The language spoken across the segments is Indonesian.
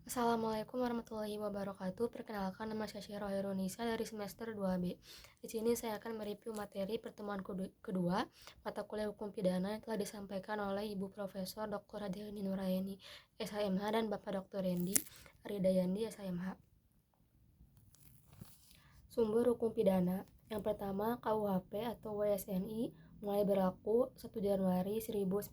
Assalamualaikum warahmatullahi wabarakatuh. Perkenalkan, nama saya Syirah Nisa dari semester 2B. Di sini saya akan mereview materi pertemuan kedua mata kuliah hukum pidana yang telah disampaikan oleh Ibu Profesor Dr. Hadiani Nuraini, SHMH, dan Bapak Dr. Rendi Aridayandi, SHMH. Sumber hukum pidana. Yang pertama, KUHP atau WSNI mulai berlaku 1 Januari 1918.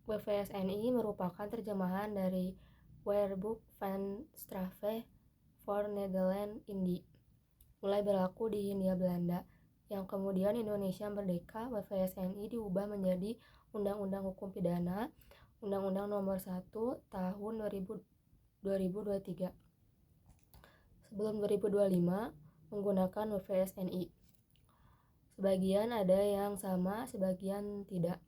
WVSNI merupakan terjemahan dari Woordenboek van Strafrecht voor Nederland Indië, mulai berlaku di Hindia Belanda, yang kemudian Indonesia merdeka. WVSNI diubah menjadi Undang-Undang Hukum Pidana, Undang-Undang Nomor 1 Tahun 2023. Sebelum 2025 menggunakan WVSNI. Sebagian ada yang sama, sebagian tidak.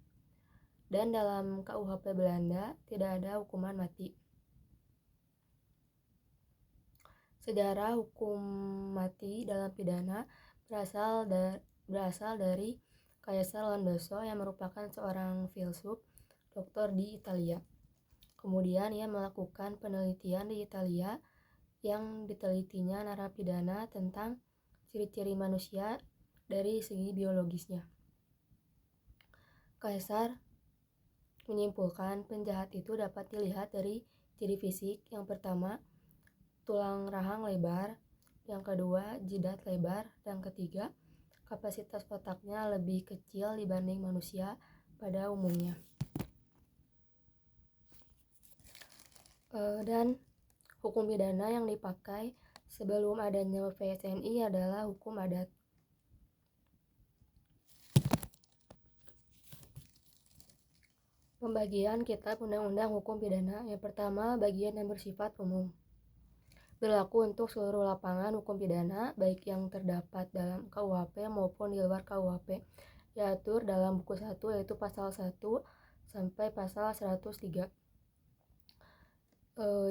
Dan dalam KUHP Belanda tidak ada hukuman mati. Sejarah hukum mati dalam pidana berasal dari Kaisar Lombroso yang merupakan seorang filsuf, doktor di Italia. Kemudian ia melakukan penelitian di Italia yang ditelitinya narapidana tentang ciri-ciri manusia dari segi biologisnya. Kaisar menyimpulkan penjahat itu dapat dilihat dari ciri fisik. Yang pertama, tulang rahang lebar. Yang kedua, jidat lebar. Dan ketiga, kapasitas otaknya lebih kecil dibanding manusia pada umumnya. Dan hukum pidana yang dipakai sebelum adanya WVSNI adalah hukum adat. Pembagian Kitab Undang-Undang Hukum Pidana. Yang pertama, bagian yang bersifat umum. Berlaku untuk seluruh lapangan hukum pidana, baik yang terdapat dalam KUHP maupun di luar KUHP. Diatur dalam buku 1, yaitu pasal 1 sampai pasal 103.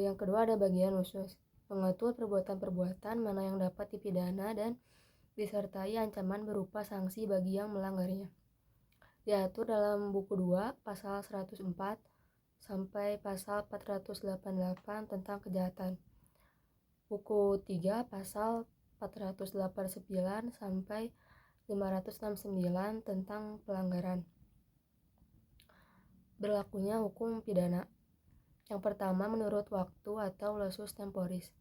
Yang kedua ada bagian khusus, mengatur perbuatan-perbuatan mana yang dapat dipidana dan disertai ancaman berupa sanksi bagi yang melanggarnya. Diatur dalam buku 2 pasal 104 sampai pasal 488 tentang kejahatan. Buku 3 pasal 489 sampai 569 tentang pelanggaran. Berlakunya hukum pidana. Yang pertama, menurut waktu atau lesus temporis,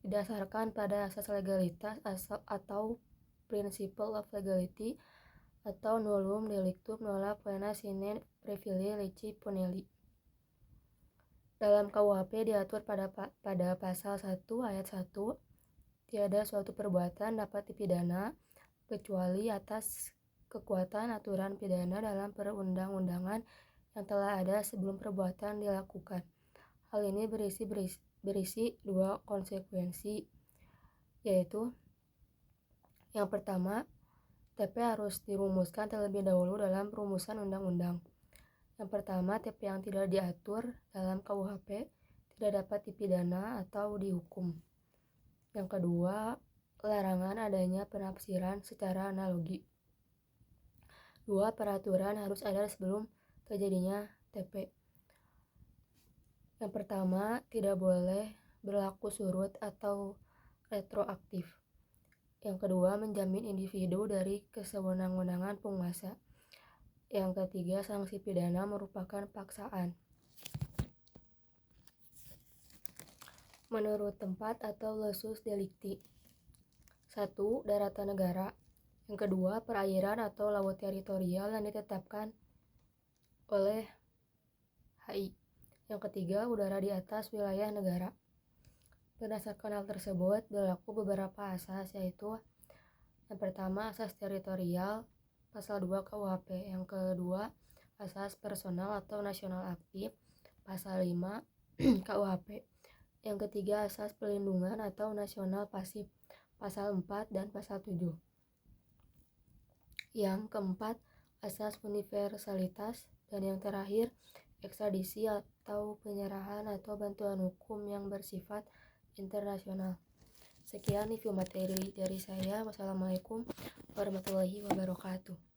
didasarkan pada asas legalitas atau principle of legality atau nullum delictum nolla pena sine praevile lege punelli. Dalam KUHP diatur pada pasal 1 ayat 1, tiada suatu perbuatan dapat dipidana kecuali atas kekuatan aturan pidana dalam perundang-undangan yang telah ada sebelum perbuatan dilakukan. Hal ini berisi dua konsekuensi, yaitu yang pertama, TP harus dirumuskan terlebih dahulu dalam rumusan undang-undang. Yang pertama, TP yang tidak diatur dalam KUHP tidak dapat dipidana atau dihukum. Yang kedua, larangan adanya penafsiran secara analogi. 2. Peraturan harus ada sebelum terjadinya TP. Yang pertama, tidak boleh berlaku surut atau retroaktif. Yang kedua, menjamin individu dari kesewenang-wenangan penguasa. Yang ketiga, sanksi pidana merupakan paksaan. Menurut tempat atau lesus delicti. 1. Daratan negara. Yang kedua, perairan atau laut teritorial yang ditetapkan oleh HI. Yang ketiga, udara di atas wilayah negara. Berdasarkan hal tersebut, berlaku beberapa asas, yaitu yang pertama, asas teritorial, pasal 2 KUHP. Yang kedua, asas personal atau nasional aktif, pasal 5 KUHP. Yang ketiga, asas perlindungan atau nasional pasif, pasal 4 dan pasal 7. Yang keempat, asas universalitas. Dan yang terakhir, ekstradisi atau penyerahan atau bantuan hukum yang bersifat internasional. Sekian review materi dari saya. Wassalamualaikum warahmatullahi wabarakatuh.